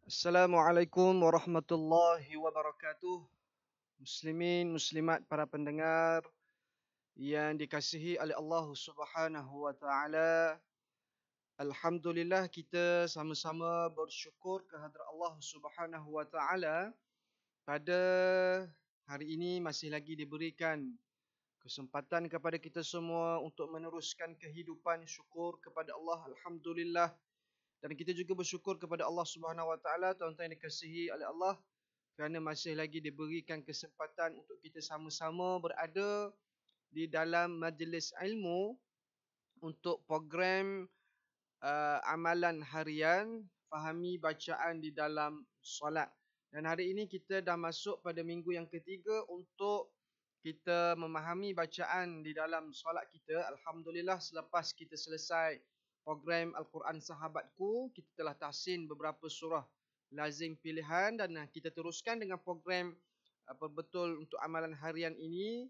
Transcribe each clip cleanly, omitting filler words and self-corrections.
Assalamualaikum warahmatullahi wabarakatuh. Muslimin, muslimat, para pendengar yang dikasihi oleh Allah Subhanahu wa taala. Alhamdulillah kita sama-sama bersyukur kehadrat Allah Subhanahu wa taala pada hari ini masih lagi diberikan kesempatan kepada kita semua untuk meneruskan kehidupan. Syukur kepada Allah, alhamdulillah. Dan kita juga bersyukur kepada Allah Subhanahu wa taala, tuan-tuan yang dikasihi oleh Allah, kerana masih lagi diberikan kesempatan untuk kita sama-sama berada di dalam majlis ilmu untuk program amalan harian fahami bacaan di dalam solat. Dan hari ini kita dah masuk pada minggu yang ketiga untuk kita memahami bacaan di dalam solat kita. Alhamdulillah, selepas kita selesai program Al-Quran Sahabatku, kita telah tahsin beberapa surah lazim pilihan dan kita teruskan dengan program Perbetul untuk amalan harian ini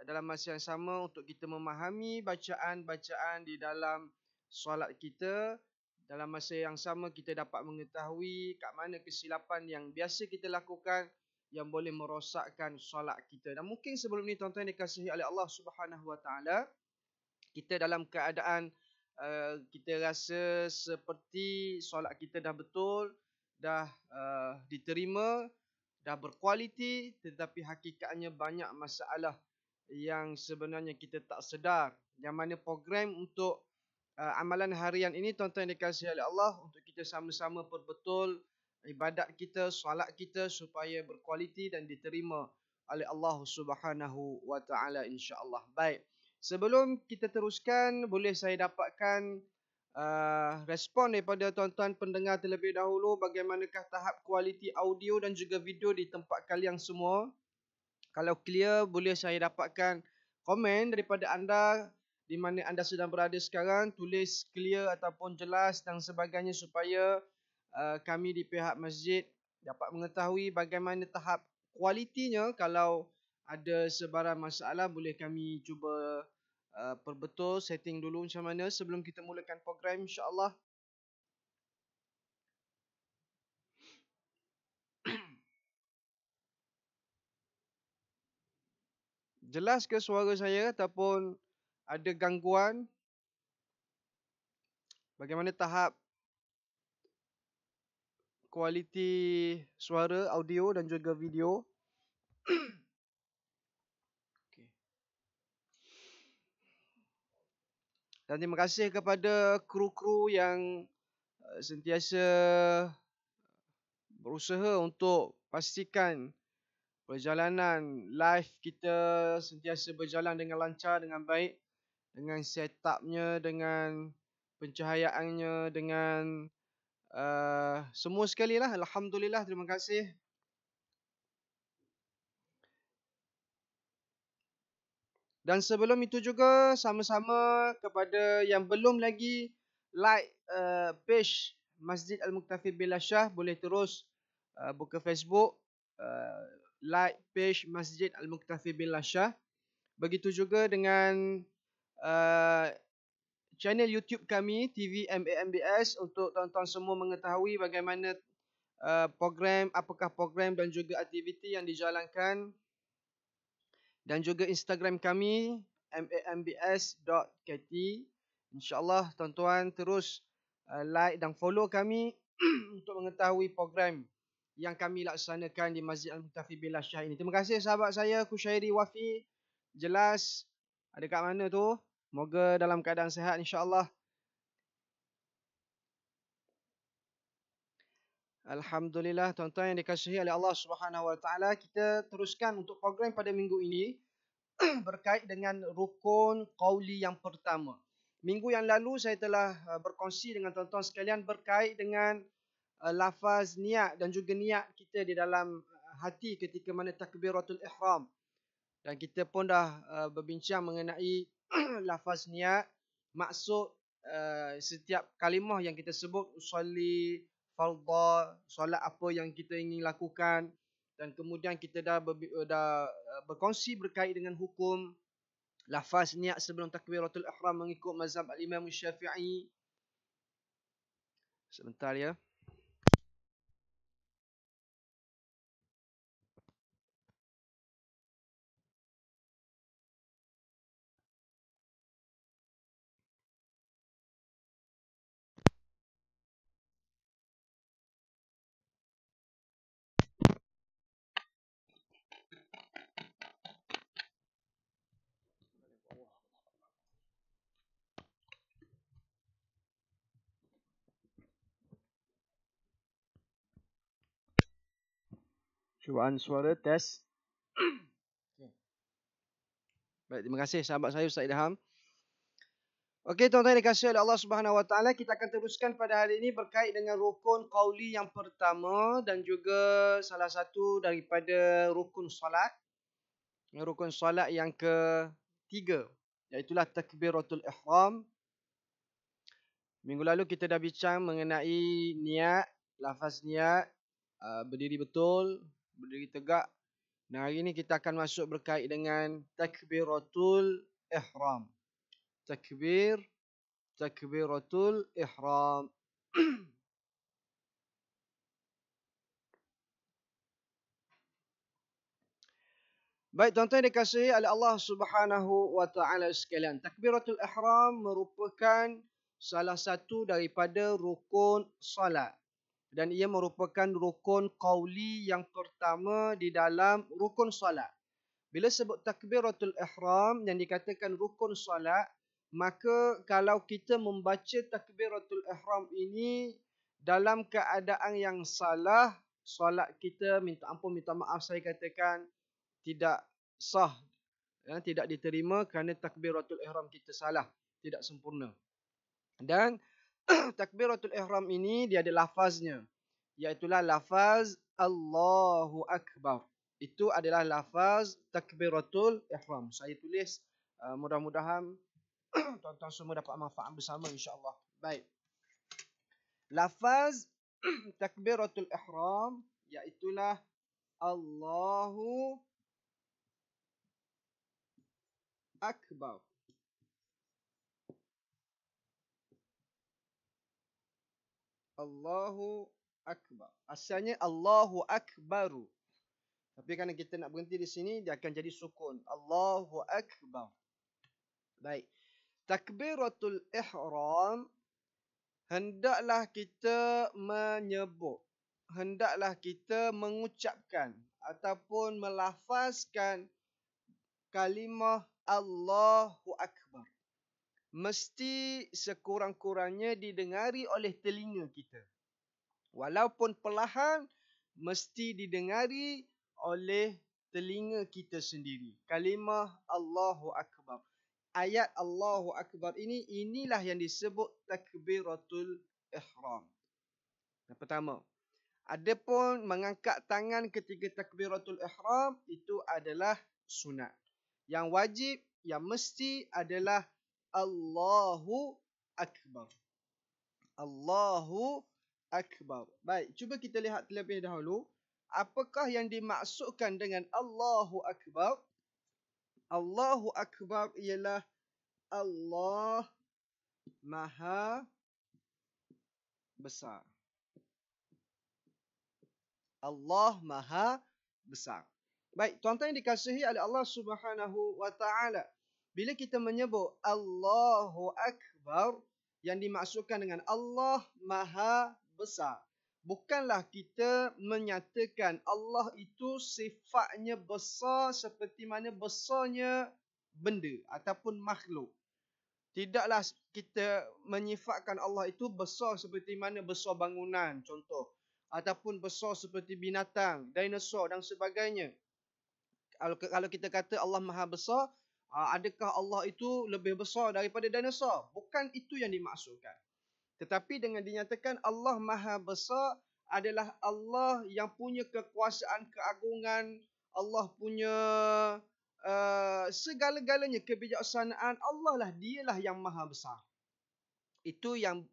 dalam masa yang sama untuk kita memahami bacaan-bacaan di dalam solat kita. Dalam masa yang sama kita dapat mengetahui kat mana kesilapan yang biasa kita lakukan yang boleh merosakkan solat kita. Dan mungkin sebelum ni tuan-tuan dikasihi oleh Allah Subhanahu wa taala, kita dalam keadaan kita rasa seperti solat kita dah betul, dah diterima, dah berkualiti, tetapi hakikatnya banyak masalah yang sebenarnya kita tak sedar. Yang mana program untuk amalan harian ini tuan-tuan dikasihi oleh Allah untuk kita sama-sama perbetul ibadat kita, solat kita supaya berkualiti dan diterima oleh Allah Subhanahu wa taala insya-Allah. Baik. Sebelum kita teruskan, boleh saya dapatkan respon daripada tuan-tuan pendengar terlebih dahulu, bagaimanakah tahap kualiti audio dan juga video di tempat kalian semua? Kalau clear, boleh saya dapatkan komen daripada anda di mana anda sedang berada sekarang, tulis clear ataupun jelas dan sebagainya supaya kami di pihak masjid dapat mengetahui bagaimana tahap kualitinya. Kalau ada sebarang masalah, boleh kami cuba perbetul, setting dulu macam mana sebelum kita mulakan program insya-Allah. Jelas ke suara saya ataupun ada gangguan? Bagaimana tahap kualiti suara, audio dan juga video? Okay. Dan terima kasih kepada kru-kru yang sentiasa berusaha untuk pastikan perjalanan live kita sentiasa berjalan dengan lancar, dengan baik, dengan setupnya, dengan pencahayaannya, dengan semua sekali lah. Alhamdulillah, terima kasih. Dan sebelum itu juga sama-sama kepada yang belum lagi like page Masjid Al-Muktafi Billah Shah, boleh terus buka Facebook, like page Masjid Al-Muktafi Billah Shah. Begitu juga dengan uh, channel YouTube kami TV MAMBS untuk tuan-tuan semua mengetahui bagaimana program, apakah program dan juga aktiviti yang dijalankan. Dan juga Instagram kami mambs.kt. InsyaAllah tuan-tuan terus like dan follow kami untuk mengetahui program yang kami laksanakan di Masjid Al-Muktafi Billah Shah ini. Terima kasih sahabat saya Kushairi Wafi. Jelas ada kat mana tu? Moga dalam keadaan sihat insyaAllah. Alhamdulillah tuan-tuan yang dikasihi oleh Allah Subhanahu wa taala, kita teruskan untuk program pada minggu ini berkait dengan rukun qauli yang pertama. Minggu yang lalu saya telah berkongsi dengan tuan-tuan sekalian berkait dengan lafaz niat dan juga niat kita di dalam hati ketika mana takbiratul ihram. Dan kita pun dah berbincang mengenai lafaz niat, maksud setiap kalimah yang kita sebut, usolli, fardha, solat apa yang kita ingin lakukan. Dan kemudian kita dah berkongsi berkait dengan hukum lafaz niat sebelum takbiratul ihram mengikut mazhab al-Imam Syafi'i. Sebentar ya. Cubaan suara test. Baik, terima kasih sahabat saya Ustaz Ilham. Okey, tuan-tuan yang dikasihi oleh Allah Subhanahu Wa Taala, kita akan teruskan pada hari ini berkait dengan rukun qauli yang pertama dan juga salah satu daripada rukun solat. Rukun solat yang ketiga, iaitu takbiratul ihram. Minggu lalu kita dah bincang mengenai niat, lafaz niat, berdiri betul, berdiri tegak. Dan hari ini kita akan masuk berkait dengan takbiratul ihram. Takbiratul ihram. Baik, tuan-tuan yang dikasihi oleh Allah Subhanahu wa taala sekalian, takbiratul ihram merupakan salah satu daripada rukun solat dan ia merupakan rukun qauli yang pertama di dalam rukun solat. Bila sebut takbiratul ihram yang dikatakan rukun solat, maka kalau kita membaca takbiratul ihram ini dalam keadaan yang salah, solat kita, minta ampun, minta maaf saya katakan, tidak sah, tidak diterima kerana takbiratul ihram kita salah, tidak sempurna. Dan takbiratul ihram ini dia ada lafaznya, iaitu lafaz Allahu Akbar. Itu adalah lafaz takbiratul ihram. Saya tulis, mudah-mudahan tuan-tuan semua dapat manfaat bersama insya-Allah. Baik. Lafaz takbiratul ihram iaitu Allahu Akbar. Allahu Akbar. Asalnya Allahu Akbaru. Tapi kerana kita nak berhenti di sini, dia akan jadi sukun. Allahu Akbar. Baik. Takbiratul ihram, hendaklah kita menyebut, hendaklah kita mengucapkan ataupun melafazkan kalimah Allahu Akbar. Mesti sekurang-kurangnya didengari oleh telinga kita. Walaupun perlahan, mesti didengari oleh telinga kita sendiri. Kalimah Allahu Akbar. Ayat Allahu Akbar inilah yang disebut takbiratul ihram. Yang pertama. Adapun mengangkat tangan ketika takbiratul ihram itu adalah sunat. Yang wajib, yang mesti adalah Allahu Akbar. Allahu Akbar. Baik, cuba kita lihat terlebih dahulu. Apakah yang dimaksudkan dengan Allahu Akbar? Allahu Akbar ialah Allah Maha Besar. Allah Maha Besar. Baik, tuan-tuan yang dikasihi oleh Allah Subhanahu wa taala, bila kita menyebut Allahu Akbar, yang dimaksudkan dengan Allah Maha Besar, bukanlah kita menyatakan Allah itu sifatnya besar seperti mana besarnya benda ataupun makhluk. Tidaklah kita menyifatkan Allah itu besar seperti mana besar bangunan contoh, ataupun besar seperti binatang, dinosaur dan sebagainya. Kalau kita kata Allah Maha Besar, adakah Allah itu lebih besar daripada dinosaur? Bukan itu yang dimaksudkan. Tetapi dengan dinyatakan Allah Maha Besar adalah Allah yang punya kekuasaan, keagungan, Allah punya segala-galanya, kebijaksanaan Allah lah, dialah yang Maha Besar. Itu yang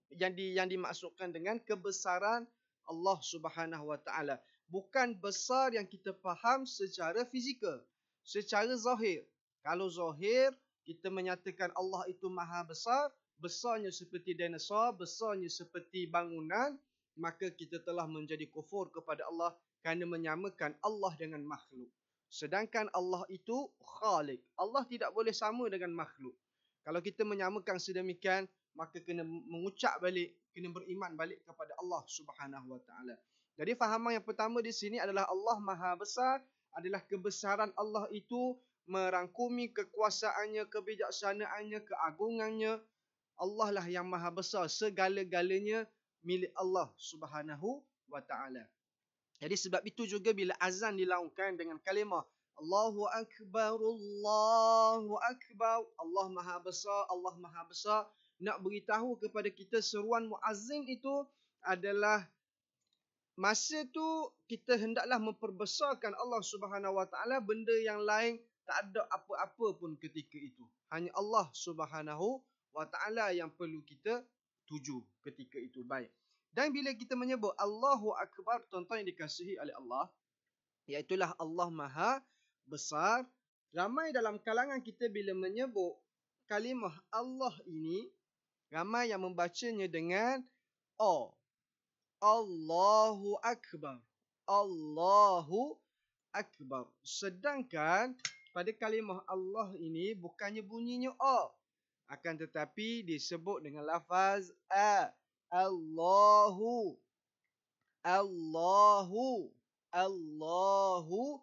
dimaksudkan dengan kebesaran Allah Subhanahu wa taala. Bukan besar yang kita faham secara fizikal, secara zahir. Kalau zahir kita menyatakan Allah itu Maha Besar, besarnya seperti dinosaur, besarnya seperti bangunan, maka kita telah menjadi kufur kepada Allah kerana menyamakan Allah dengan makhluk. Sedangkan Allah itu Khalik. Allah tidak boleh sama dengan makhluk. Kalau kita menyamakan sedemikian, maka kena mengucap balik, kena beriman balik kepada Allah Subhanahu wa taala. Jadi fahaman yang pertama di sini adalah Allah Maha Besar, adalah kebesaran Allah itu merangkumi kekuasaannya, kebijaksanaannya, keagungannya. Allah lah yang Maha Besar, segala-galanya milik Allah Subhanahu wa taala. Jadi sebab itu juga bila azan dilaungkan dengan kalimah Allahu Akbar, Allahu Akbar, Allah Maha Besar, Allah Maha Besar, nak beritahu kepada kita seruan muazzin itu adalah masa tu kita hendaklah memperbesarkan Allah Subhanahu Wa Taala, benda yang lain tak ada apa-apa pun ketika itu. Hanya Allah Subhanahu Wa Taala yang perlu kita tuju ketika itu. Baik. Dan bila kita menyebut Allahu Akbar, tuan-tuan yang dikasihi oleh Allah, iaitulah Allah Maha Besar. Ramai dalam kalangan kita bila menyebut kalimah Allah ini, ramai yang membacanya dengan O. Allahu Akbar. Allahu Akbar. Sedangkan pada kalimah Allah ini bukannya bunyinya O. Akan tetapi disebut dengan lafaz A. Allahu. Allahu. Allahu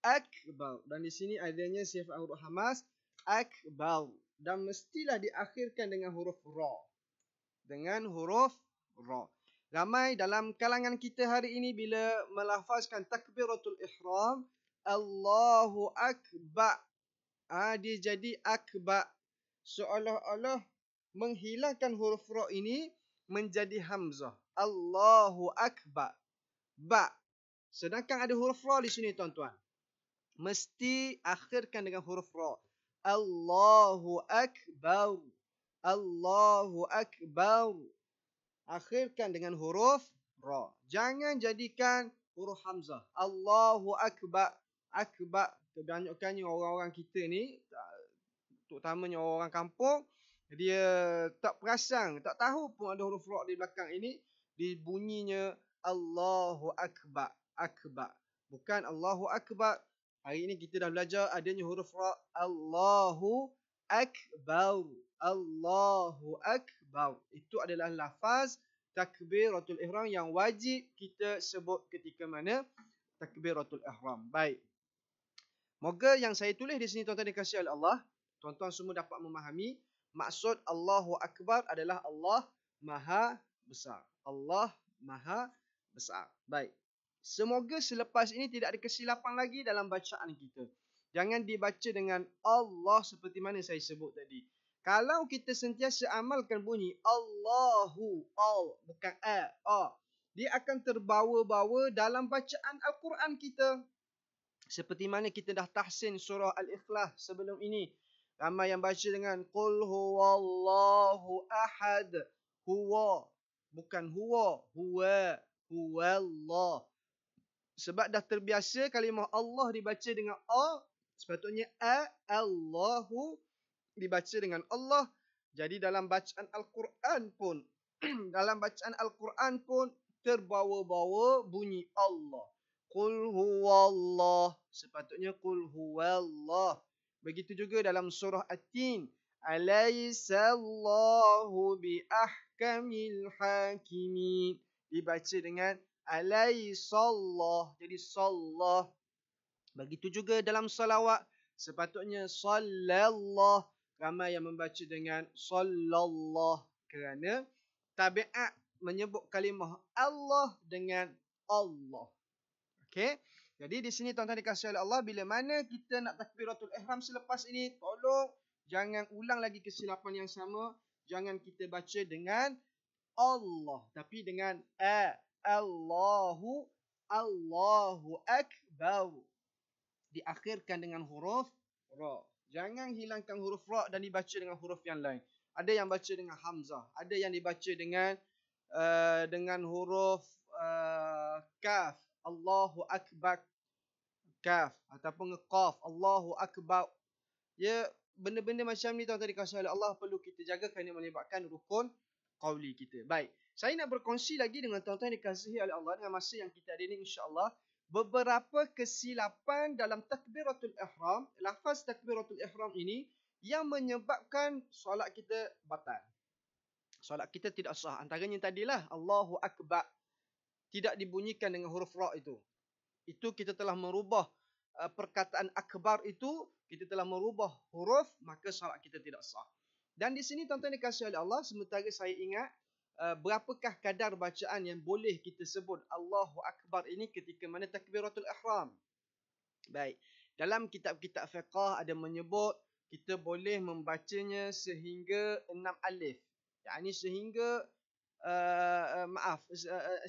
Akbar. Dan di sini adanya sifat huruf hamas Akbar. Dan mestilah diakhirkan dengan huruf Ra. Dengan huruf Ra. Ramai dalam kalangan kita hari ini bila melafazkan takbiratul ihram, Allahu Akbar, dia jadi akbar. Seolah-olah menghilangkan huruf Ra ini menjadi hamzah. Allahu Akbar. Ba. Sedangkan ada huruf Ra di sini tuan-tuan. Mesti akhirkan dengan huruf Ra. Allahu Akbar. Allahu Akbar. Akhirkan dengan huruf Ra. Jangan jadikan huruf hamzah. Allahu Akbar. Akbar. Kebanyakannya orang-orang kita ni, terutamanya orang kampung, dia tak perasan, tak tahu pun ada huruf Ra di belakang ini. Dibunyinya Allahu Akbar. Akbar. Bukan Allahu Akbar. Hari ini kita dah belajar adanya huruf Ra. Allahu Akbar. Allahu Akbar. Itu adalah lafaz takbiratul ihram yang wajib kita sebut ketika mana takbiratul ihram. Baik. Moga yang saya tulis di sini tuan-tuan dikasihi oleh Allah, tuan-tuan semua dapat memahami maksud Allahu Akbar adalah Allah Maha Besar. Allah Maha Besar. Baik. Semoga selepas ini tidak ada kesilapan lagi dalam bacaan kita. Jangan dibaca dengan Allah seperti mana saya sebut tadi. Kalau kita sentiasa amalkan bunyi Allahu, bukan A, dia akan terbawa-bawa dalam bacaan Al-Quran kita. Seperti mana kita dah tahsin surah Al-Ikhlas sebelum ini. Ramai yang baca dengan Qul huwallahu ahad. Huwa, bukan huwa. Huwallah. Sebab dah terbiasa kalimah Allah dibaca dengan A, sepatutnya Allahu dibaca dengan Allah. Jadi dalam bacaan Al-Quran pun dalam bacaan Al-Quran pun terbawa-bawa bunyi Allah. Qul huwallah, sepatutnya qul huwallah. Begitu juga dalam surah At-Tin, alaysallahu biahkamil hakimin, dibaca dengan alaysallah, jadi sallah. Begitu juga dalam salawat, sepatutnya sallallah. Ramai yang membaca dengan sallallah kerana tabiat menyebut kalimah Allah dengan Allah. Okey. Jadi di sini tuan-tuan dikasihi oleh Allah, bila mana kita nak takbiratul ihram selepas ini, tolong jangan ulang lagi kesilapan yang sama. Jangan kita baca dengan Allah, tapi dengan Allahu Akbar. Diakhirkan dengan huruf Ra. Jangan hilangkan huruf Ra dan dibaca dengan huruf yang lain. Ada yang baca dengan hamzah, ada yang dibaca dengan huruf kaf, Allahu Akbar, kaf, ataupun qaf, Allahu Akbar. Ya, benda-benda macam ni tuan-tuan dikasihi oleh Allah perlu kita jaga kerana melibatkan rukun qauli kita. Baik, saya nak berkongsi lagi dengan tuan-tuan dikasihi oleh Allah dengan masa yang kita ada ini, insya-Allah, beberapa kesilapan dalam takbiratul ihram, lafaz takbiratul ihram ini yang menyebabkan solat kita batal. Solat kita tidak sah. Antaranya tadilah Allahu Akbar tidak dibunyikan dengan huruf Ra itu. Itu kita telah merubah perkataan akbar itu, kita telah merubah huruf, maka solat kita tidak sah. Dan di sini tuan-tuan dikasihi oleh Allah, sementara saya ingat berapakah kadar bacaan yang boleh kita sebut Allahu Akbar ini ketika mana takbiratul ihram. Baik. Dalam kitab-kitab fiqh ada menyebut kita boleh membacanya sehingga 6 alif. Yakni sehingga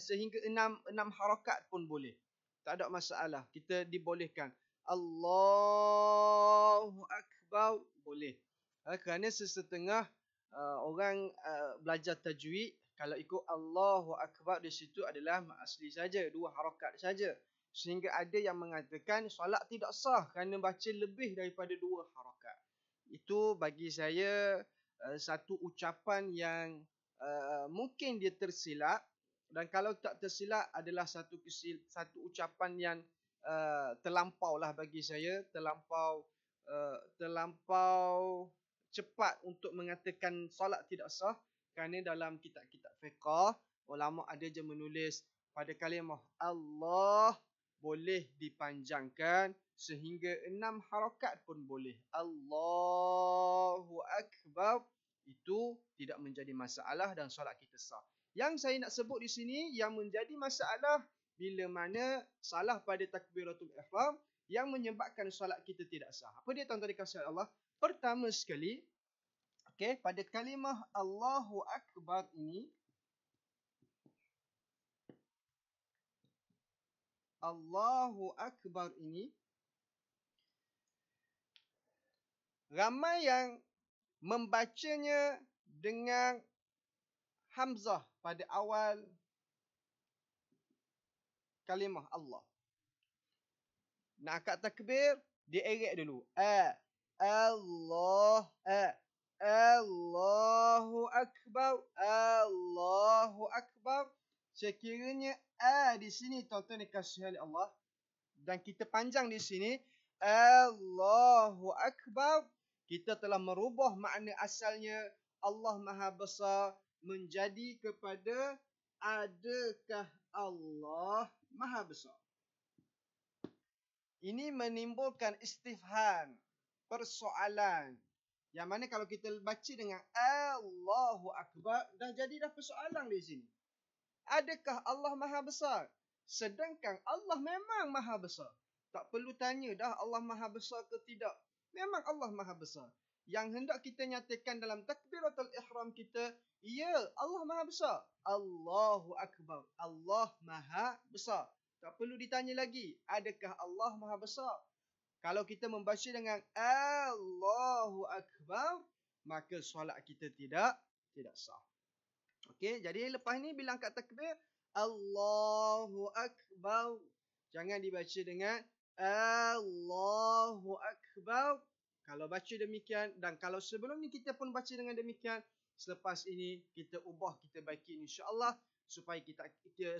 sehingga 6 harakat pun boleh. Tak ada masalah. Kita dibolehkan. Allahu Akbar boleh. Kerana sesetengah orang belajar tajwid, kalau ikut Allahu Akbar di situ adalah asli saja, 2 harakat saja. Sehingga ada yang mengatakan solat tidak sah kerana baca lebih daripada 2 harakat. Itu bagi saya satu ucapan yang mungkin dia tersilap, dan kalau tak tersilap adalah satu ucapan yang terlampau lah bagi saya, terlampau cepat untuk mengatakan solat tidak sah, kerana dalam kitab-kitab fiqh ulama ada je menulis pada kalimah Allah boleh dipanjangkan sehingga 6 harakat pun boleh. Allahu Akbar itu tidak menjadi masalah dan solat kita sah. Yang saya nak sebut di sini yang menjadi masalah bila mana salah pada takbiratul ihram yang menyebabkan solat kita tidak sah. Apa dia tuan-tuan dikasihi Allah? Pertama sekali, pada kalimah Allahu Akbar ini, Allahu Akbar ini, ramai yang membacanya dengan hamzah pada awal kalimah Allah. Nak akad takbir, dia erek dulu. Allah, Allahu Akbar, Allahu Akbar. Sekiranya di sini tuan-tuan dikasihi oleh Allah dan kita panjang di sini Allahu Akbar, kita telah merubah makna asalnya Allah Maha Besar menjadi kepada adakah Allah Maha Besar. Ini menimbulkan istifham, persoalan. Yang mana kalau kita baca dengan Allahu Akbar, dah persoalan di sini. Adakah Allah Maha Besar? Sedangkan Allah memang Maha Besar. Tak perlu tanya dah Allah Maha Besar ke tidak. Memang Allah Maha Besar. Yang hendak kita nyatakan dalam takbiratul ihram kita, ya, Allah Maha Besar. Allahu Akbar. Allah Maha Besar. Tak perlu ditanya lagi, adakah Allah Maha Besar? Kalau kita membaca dengan Allahu Akbar, maka solat kita tidak sah. Okey, jadi lepas ni bila angkat takbir, Allahu Akbar, jangan dibaca dengan Allahu Akbar. Kalau baca demikian, dan kalau sebelum ni kita pun baca dengan demikian, selepas ini kita ubah, kita baiki insya-Allah supaya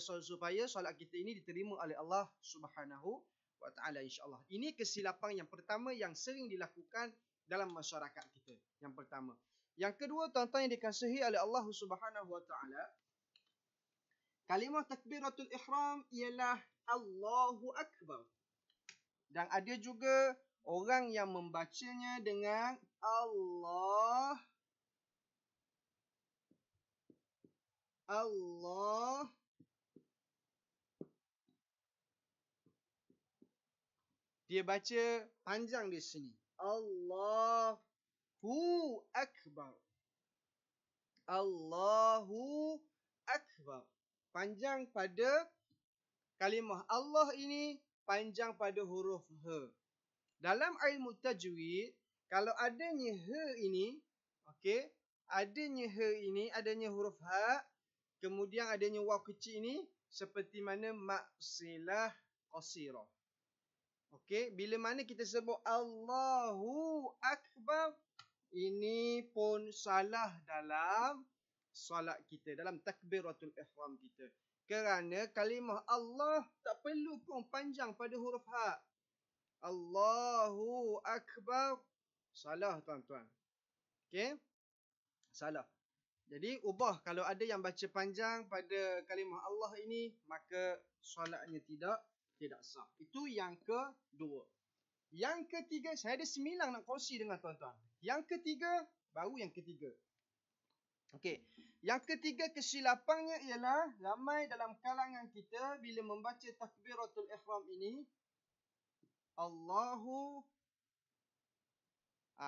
supaya solat kita ini diterima oleh Allah Subhanahu wa taala insya-Allah. Ini kesilapan yang pertama yang sering dilakukan dalam masyarakat kita. Yang pertama. Yang kedua, tuan-tuan yang dikasihi oleh Allah Subhanahu wa taala, kalimah takbiratul ihram ialah Allahu Akbar. Dan ada juga orang yang membacanya dengan Allah dia baca panjang di sini. Allahu Akbar. Allahu Akbar. Panjang pada kalimah Allah ini, panjang pada huruf H. Dalam ilmu tajwid, kalau adanya H ini, adanya huruf H, kemudian adanya waw kecil ini, seperti mana maksilah qasirah. Bila mana kita sebut Allahu Akbar, ini pun salah dalam solat kita, dalam takbiratul ihram kita. Kerana kalimah Allah tak perlu pun panjang pada huruf H. Allahu Akbar. Salah tuan-tuan. Salah. Jadi ubah, kalau ada yang baca panjang pada kalimah Allah ini, maka solatnya tidak sah. Itu yang kedua. Yang ketiga, saya ada 9 nak kongsi dengan tuan-tuan. Yang ketiga, baru yang ketiga. Okey. Yang ketiga kesilapannya ialah ramai dalam kalangan kita bila membaca takbiratul ihram ini Allahu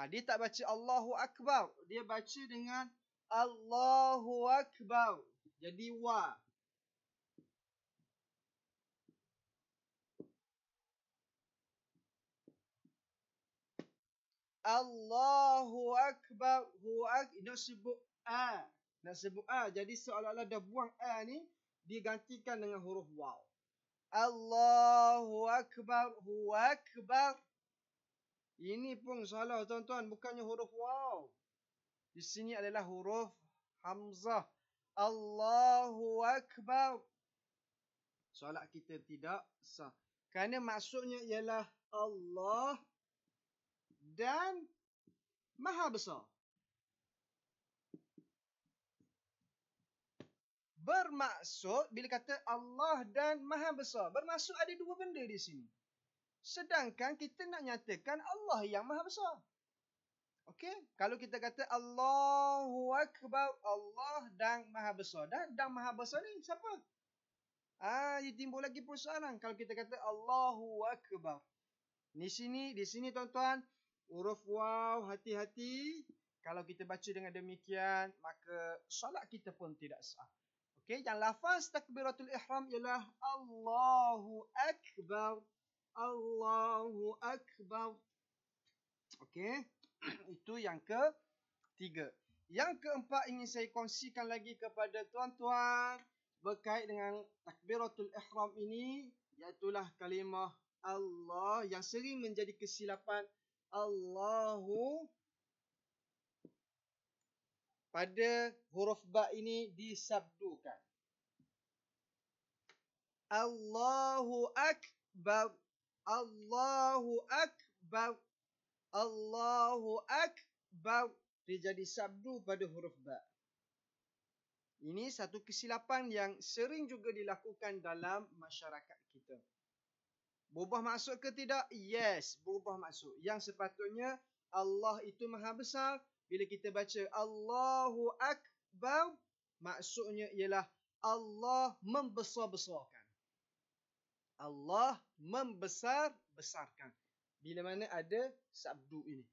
dia tak baca Allahu akbar, dia baca dengan Allahu akbar. Jadi wa. Allahu akbar. Nak sebut a. Nak sebut a. Jadi seolah-olah dah buang a ni digantikan dengan huruf waw. Allahu akbar. Hu akbar. Ini pun salah tuan-tuan, bukannya huruf waw. Di sini adalah huruf hamzah. Allahu akbar. Solat kita tidak sah. Kerana maksudnya ialah Allah dan Maha Besar. Bermaksud bila kata Allah dan Maha Besar, bermaksud ada dua benda di sini. Sedangkan kita nak nyatakan Allah yang Maha Besar. Okey, kalau kita kata Allahu Akbar, Allah dan Maha Besar. Dan Maha Besar ni siapa? Dia timbul lagi persoalan kalau kita kata Allahu Akbar. Di sini tuan-tuan, huruf waw, hati-hati. Kalau kita baca dengan demikian, maka solat kita pun tidak sah. Okey, yang lafaz takbiratul ihram ialah Allahu Akbar. Allahu Akbar. Okey, itu yang ketiga. Yang keempat ingin saya kongsikan lagi kepada tuan-tuan berkait dengan takbiratul ihram ini, iaitulah kalimah Allah yang sering menjadi kesilapan Allahu. Pada huruf ba ini disabdukan. Allahu Akbar. Allahu Akbar. Allahu Akbar. Dia jadi sabdu pada huruf ba. Ini satu kesilapan yang sering juga dilakukan dalam masyarakat kita. Berubah maksud ke tidak? Yes, berubah maksud. Yang sepatutnya Allah itu Maha Besar. Bila kita baca Allahu Akbar, maksudnya ialah Allah membesar-besarkan. Allah membesar-besarkan. Bila mana ada sabdu ini.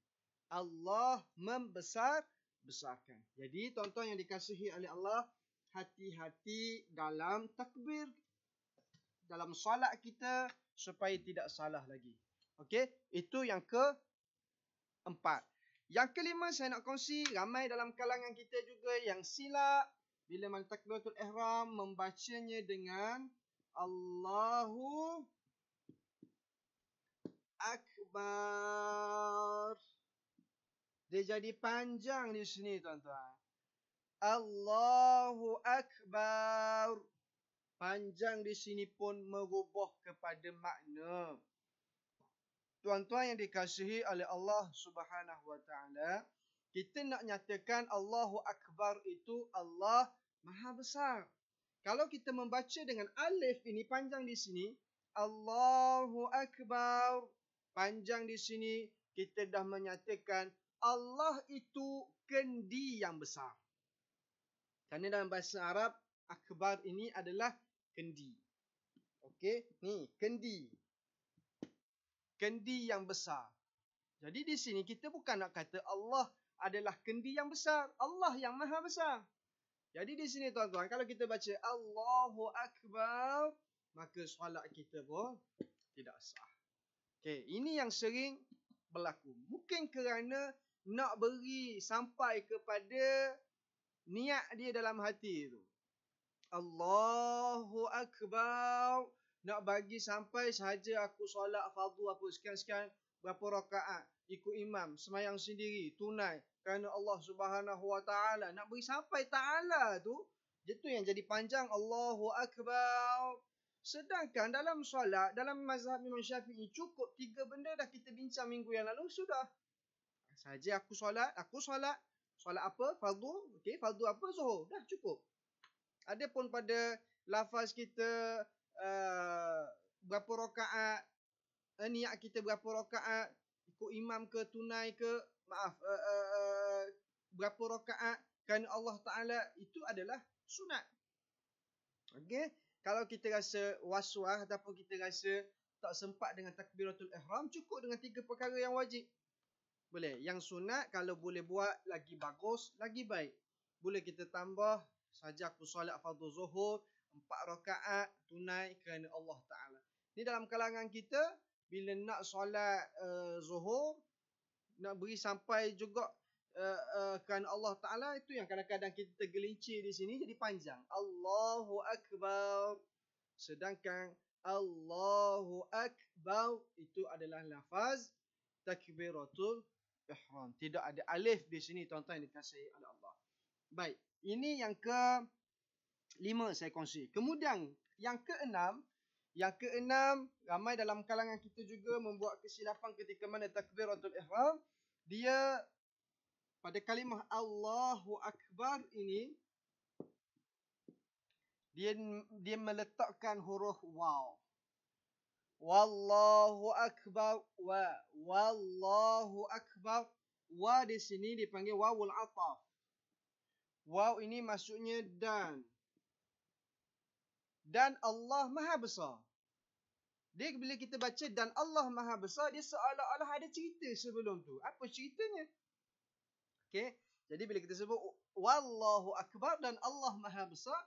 Allah membesar-besarkan. Jadi tuan-tuan yang dikasihi oleh Allah, hati-hati dalam takbir, dalam solat kita supaya tidak salah lagi. Okey, itu yang keempat. Yang kelima saya nak kongsi, ramai dalam kalangan kita juga yang silap bila mana takbiratul ihram membacanya dengan Allahu Akbar. Dia jadi panjang di sini tuan-tuan. Allahu Akbar. Panjang di sini pun merubah kepada makna. Tuan-tuan yang dikasihi oleh Allah Subhanahu Wa Taala, kita nak nyatakan Allahu Akbar itu Allah Maha Besar. Kalau kita membaca dengan alif ini panjang di sini, Allahu Akbar, panjang di sini, kita dah menyatakan Allah itu kendi yang besar. Kerana dalam bahasa Arab, akbar ini adalah kendi. Okey, ni kendi. Kendi yang besar. Jadi di sini kita bukan nak kata Allah adalah kendi yang besar. Allah yang Maha Besar. Jadi di sini tuan-tuan, kalau kita baca Allahu Akbar, maka solat kita pun tidak sah. Okey, ini yang sering berlaku. Mungkin kerana nak beri sampai kepada niat dia dalam hati itu. Allahu Akbar. Nak bagi sampai sahaja aku solat fardu apa sekian-sekian berapa rakaat, ikut imam, semayang sendiri, tunai kerana Allah Subhanahu Wa Taala. Nak beri sampai Taala tu, itu yang jadi panjang Allahu Akbar. Sedangkan dalam solat, dalam mazhab Imam Syafi'i, cukup 3 benda dah kita bincang minggu yang lalu, sudah. Sahaja aku solat apa? Fardu. Okey, fardu apa? Zuhur. Dah cukup. Adapun pada lafaz kita berapa rakaat, niat kita berapa rakaat, ikut imam ke tunai ke, berapa rakaat, kerana Allah Ta'ala itu adalah sunat. Okey, kalau kita rasa was-was ataupun kita rasa tak sempat dengan takbiratul ihram, cukup dengan 3 perkara yang wajib. Boleh. Yang sunat kalau boleh buat lagi bagus, lagi baik. Boleh kita tambah saja aku solat fardu zuhur 4 rakaat tunai kerana Allah Ta'ala. Ni dalam kalangan kita bila nak solat zuhur, nak beri sampai juga kerana Allah Ta'ala, itu yang kadang-kadang kita tergelincir di sini jadi panjang. Allahu Akbar. Sedangkan Allahu Akbar itu adalah lafaz takbiratul ihram. Tidak ada alif di sini tuan-tuan yang dikasihi oleh Allah. Baik, ini yang ke-5 saya kongsi. Kemudian yang ke-6, ramai dalam kalangan kita juga membuat kesilapan ketika mana takbiratul ihram. Dia pada kalimah Allahu Akbar ini dia meletakkan huruf waw. Wallahu Akbar wa. Wallahu Akbar. Wa di sini dipanggil wawul ataf. Waw ini maksudnya dan. Dan Allah Maha Besar. Dia bila kita baca dan Allah Maha Besar, dia seolah-olah ada cerita sebelum tu. Apa ceritanya? Okey. Jadi bila kita sebut Wallahu Akbar dan Allah Maha Besar,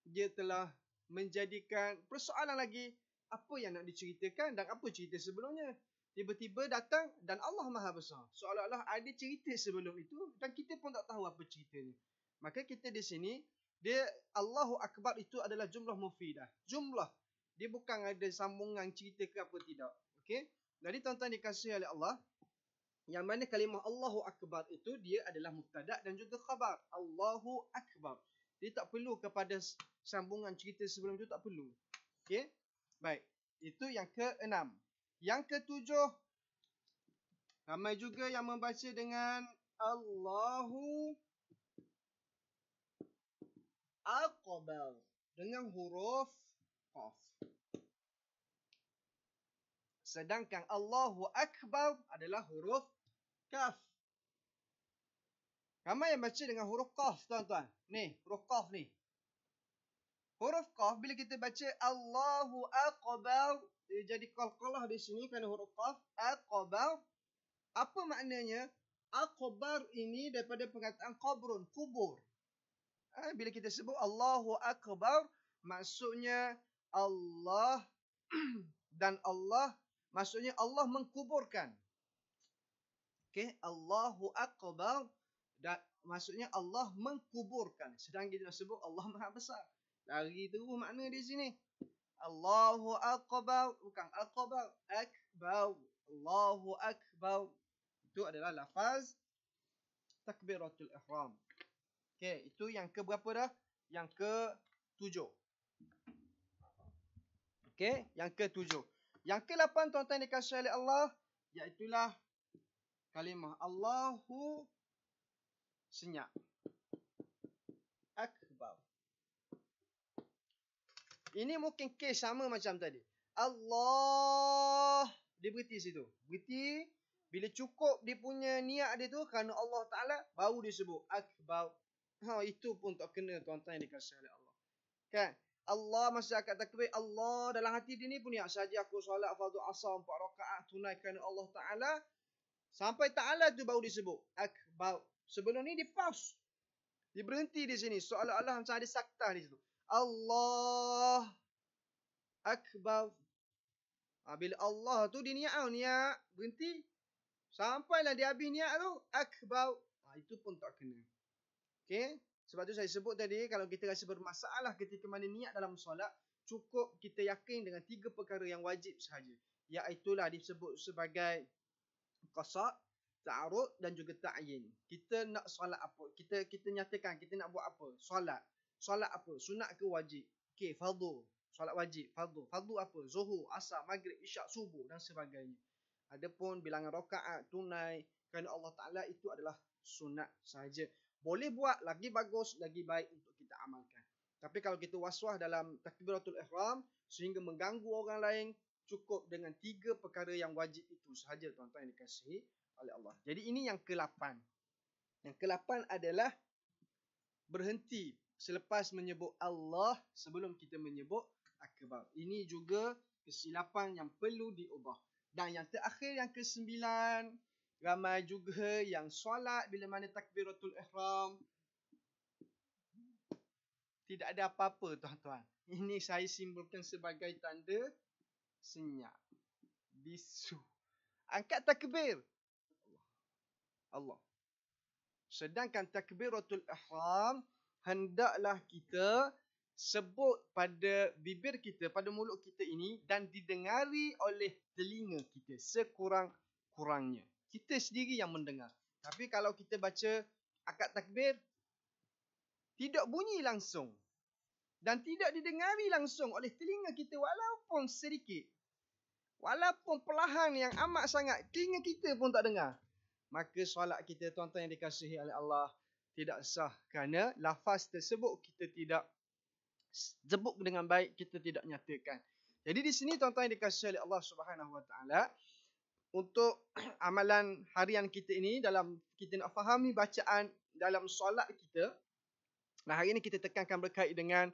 dia telah menjadikan persoalan lagi, apa yang nak diceritakan dan apa cerita sebelumnya. Tiba-tiba datang dan Allah Maha Besar. Seolah-olah ada cerita sebelum itu dan kita pun tak tahu apa ceritanya. Maka kita di sini, dia Allahu Akbar itu adalah jumlah mufidah. Jumlah. Dia bukan ada sambungan cerita ke apa tidak. Okey. Jadi tuan-tuan dikasihi oleh Allah, yang mana kalimah Allahu Akbar itu dia adalah mubtada dan juga khabar. Allahu Akbar. Dia tak perlu kepada sambungan cerita sebelum itu, tak perlu. Okey. Baik. Itu yang ke-6. Yang ke-7, ramai juga yang membaca dengan Allahu Akbar dengan huruf qaf. Sedangkan Allahu Akbar adalah huruf kaf. Ramai yang baca dengan huruf qaf, tuan-tuan. Ni, huruf qaf ni. Huruf qaf bila kita baca Allahu Akbar, dia jadi qalqalah di sini kerana huruf qaf. Akbar. Apa maknanya? Akbar ini daripada perkataan qabrun, kubur. Bila kita sebut Allahu Akbar, maksudnya Allah dan Allah, maksudnya Allah mengkuburkan. Okey, Allahu Akbar dan maksudnya Allah mengkuburkan. Sedang kita sebut Allah Maha Besar. Lari terus makna di sini. Allahu Akbar, bukan Akbar, Akbar. Allahu Akbar. Itu adalah lafaz takbiratul ihram. Okey, itu yang ke berapa dah? Yang ke-7. Okey, yang ke-7. Yang ke-8 tuan-tuan dikasihi oleh Allah, iaitulah kalimah Allahu senyap. Akbar. Ini mungkin kes sama macam tadi. Allah, dia berhenti situ. Berhenti. Bila cukup dia punya niat dia tu kerana Allah Ta'ala, baru dia sebut Akbar. Itu pun tak kena tuan-tuan yang dikasihi oleh Allah. Kan? Allah masa akad takbir, Allah dalam hati dia ni pun niat saja aku solat fardu asar 4 rakaat tunai kerana Allah Ta'ala. Sampai Ta'ala tu baru disebut Akbar. Sebelum ni dia pause. Dia berhenti di sini. Seolah-olah macam ada saktah di situ. Allah Akbar. Bila Allah tu dia niat berhenti. Sampailah dia habis niat tu Akbar. Itu pun tak kena. Okey. Sebab tu saya sebut tadi, kalau kita rasa bermasalah ketika mana niat dalam solat, cukup kita yakin dengan 3 perkara yang wajib sahaja. Iaitulah disebut sebagai qasad, ta'arud dan juga ta'yin. Kita nak solat apa? Kita nyatakan kita nak buat apa? Solat. Solat apa? Sunat ke wajib? Okey, fardu. Solat wajib, fardu. Fardu apa? Zuhur, asar, maghrib, isyak, subuh dan sebagainya. Adapun bilangan rakaat tunai kerana Allah Ta'ala itu adalah sunat sahaja. Boleh buat lagi bagus, lagi baik untuk kita amalkan. Tapi kalau kita was-was dalam takbiratul ihram sehingga mengganggu orang lain, cukup dengan 3 perkara yang wajib itu sahaja tuan-tuan yang dikasihi oleh Allah. Jadi ini yang ke-8. Yang ke-8 adalah berhenti selepas menyebut Allah sebelum kita menyebut akbar. Ini juga kesilapan yang perlu diubah. Dan yang terakhir, yang ke-9, ramai juga yang solat bila mana takbiratul ihram tidak ada apa-apa, tuan-tuan. Ini saya simbolkan sebagai tanda senyap, bisu. Angkat takbir, Allah. Sedangkan takbiratul ihram hendaklah kita sebut pada bibir kita, pada mulut kita ini, dan didengari oleh telinga kita sekurang-kurangnya. Kita sendiri yang mendengar. Tapi kalau kita baca akad takbir, tidak bunyi langsung dan tidak didengari langsung oleh telinga kita walaupun sedikit. Walaupun perlahan yang amat sangat, telinga kita pun tak dengar. Maka solat kita, tuan-tuan yang dikasihi oleh Allah, tidak sah kerana lafaz tersebut kita tidak sebut dengan baik, kita tidak nyatakan. Jadi di sini, tuan-tuan yang dikasihi oleh Allah Subhanahu Wa Taala, untuk amalan harian kita ini, dalam kita nak fahami bacaan dalam solat kita, nah hari ini kita tekankan berkait dengan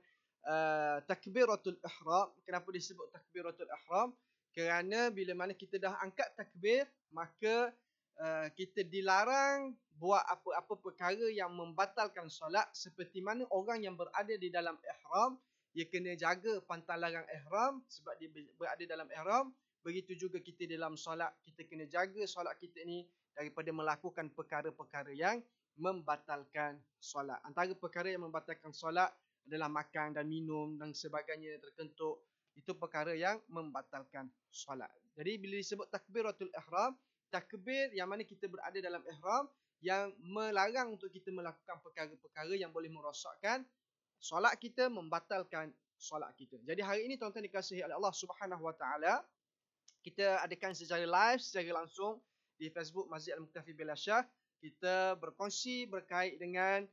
takbiratul ihram. Kenapa disebut takbiratul ihram? Kerana bila mana kita dah angkat takbir, maka kita dilarang buat apa-apa perkara yang membatalkan solat, seperti mana orang yang berada di dalam ihram, dia kena jaga pantang larang ihram sebab dia berada dalam ihram. Begitu juga kita dalam solat, kita kena jaga solat kita ni daripada melakukan perkara-perkara yang membatalkan solat. Antara perkara yang membatalkan solat adalah makan dan minum dan sebagainya terkentut. Itu perkara yang membatalkan solat. Jadi bila disebut takbiratul ihram, takbir yang mana kita berada dalam ihram yang melarang untuk kita melakukan perkara-perkara yang boleh merosakkan solat kita, membatalkan solat kita. Jadi hari ini, tuan-tuan dikasihi oleh Allah Subhanahu Wa Taala, kita adakan secara live, secara langsung di Facebook Masjid Al-Muktafi Bilal Shah. Kita berkongsi berkait dengan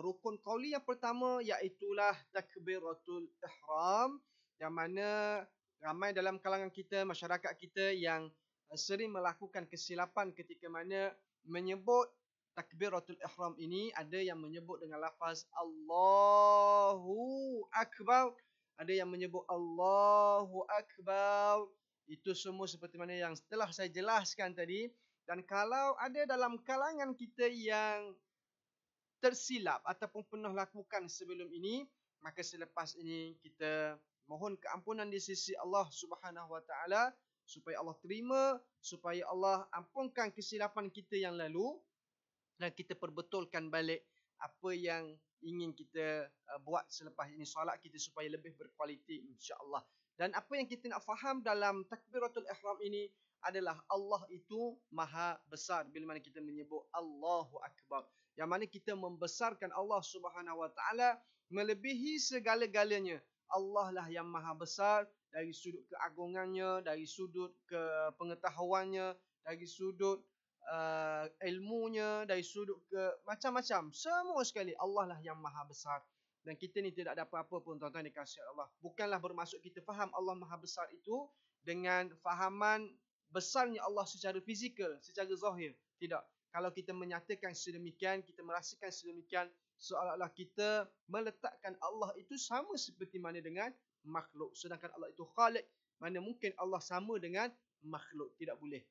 rukun qauli yang pertama, iaitulah takbiratul ihram, yang mana ramai dalam kalangan kita, masyarakat kita yang sering melakukan kesilapan ketika mana menyebut takbiratul ihram ini. Ada yang menyebut dengan lafaz Allahu Akbar, ada yang menyebut Allahu Akbar. Itu semua seperti mana yang telah saya jelaskan tadi. Dan kalau ada dalam kalangan kita yang tersilap ataupun pernah lakukan sebelum ini, maka selepas ini kita mohon keampunan di sisi Allah Subhanahu Wa Taala, supaya Allah terima, supaya Allah ampunkan kesilapan kita yang lalu, dan kita perbetulkan balik apa yang ingin kita buat selepas ini, solat kita supaya lebih berkualiti, insya-Allah. Dan apa yang kita nak faham dalam takbiratul ihram ini adalah Allah itu maha besar. Bila mana kita menyebut Allahu Akbar, yang mana kita membesarkan Allah Subhanahu Wa Taala melebihi segala-galanya. Allah lah yang maha besar dari sudut keagungannya, dari sudut kepengetahuannya, dari sudut ilmunya, dari sudut ke macam-macam. Semua sekali Allah lah yang maha besar. Dan kita ni tidak ada apa-apa pun, tuan-tuan dikasihi Allah. Bukanlah bermaksud kita faham Allah maha besar itu dengan fahaman besarnya Allah secara fizikal, secara zahir. Tidak. Kalau kita menyatakan sedemikian, kita merasakan sedemikian, seolah-olah kita meletakkan Allah itu sama seperti mana dengan makhluk. Sedangkan Allah itu khaliq, mana mungkin Allah sama dengan makhluk. Tidak boleh.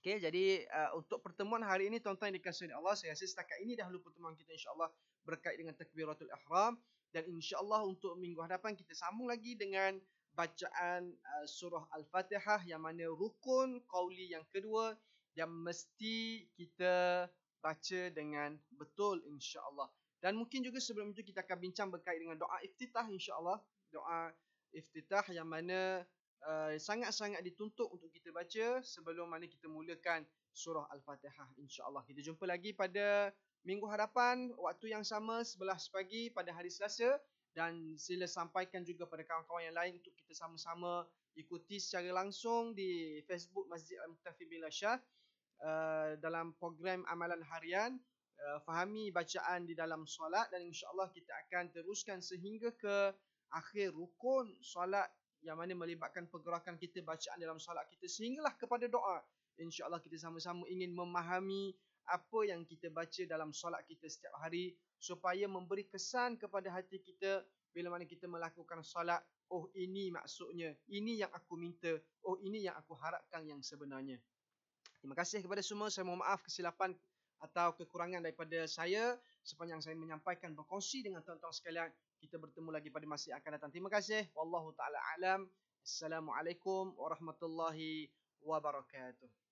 Okay, jadi untuk pertemuan hari ini, tuan-tuan yang dikasihi Allah, saya rasa setakat ini dahulu pertemuan kita, insya-Allah, berkait dengan takbiratul ihram. Dan insya-Allah untuk minggu hadapan kita sambung lagi dengan bacaan surah Al-Fatihah, yang mana rukun qauli yang kedua yang mesti kita baca dengan betul, insya-Allah. Dan mungkin juga sebelum itu kita akan bincang berkait dengan doa iftitah, insya-Allah. Doa iftitah yang mana sangat-sangat dituntut untuk kita baca sebelum mana kita mulakan surah Al-Fatihah, insya-Allah. Kita jumpa lagi pada minggu hadapan, waktu yang sama, 11 pagi pada hari Selasa. Dan sila sampaikan juga pada kawan-kawan yang lain untuk kita sama-sama ikuti secara langsung di Facebook Masjid Al-Muktafi Bilal Shah dalam program amalan harian, fahami bacaan di dalam solat. Dan insya-Allah kita akan teruskan sehingga ke akhir rukun solat, yang mana melibatkan pergerakan kita, bacaan dalam solat kita, sehinggalah kepada doa. InsyaAllah kita sama-sama ingin memahami apa yang kita baca dalam solat kita setiap hari, supaya memberi kesan kepada hati kita bila mana kita melakukan solat. Oh, ini maksudnya, ini yang aku minta, oh ini yang aku harapkan yang sebenarnya. Terima kasih kepada semua. Saya mohon maaf kesilapan atau kekurangan daripada saya sepanjang saya menyampaikan berkongsi dengan tuan-tuan sekalian. Kita bertemu lagi pada masa yang akan datang. Terima kasih. Wallahu taala alam. Assalamualaikum warahmatullahi wabarakatuh.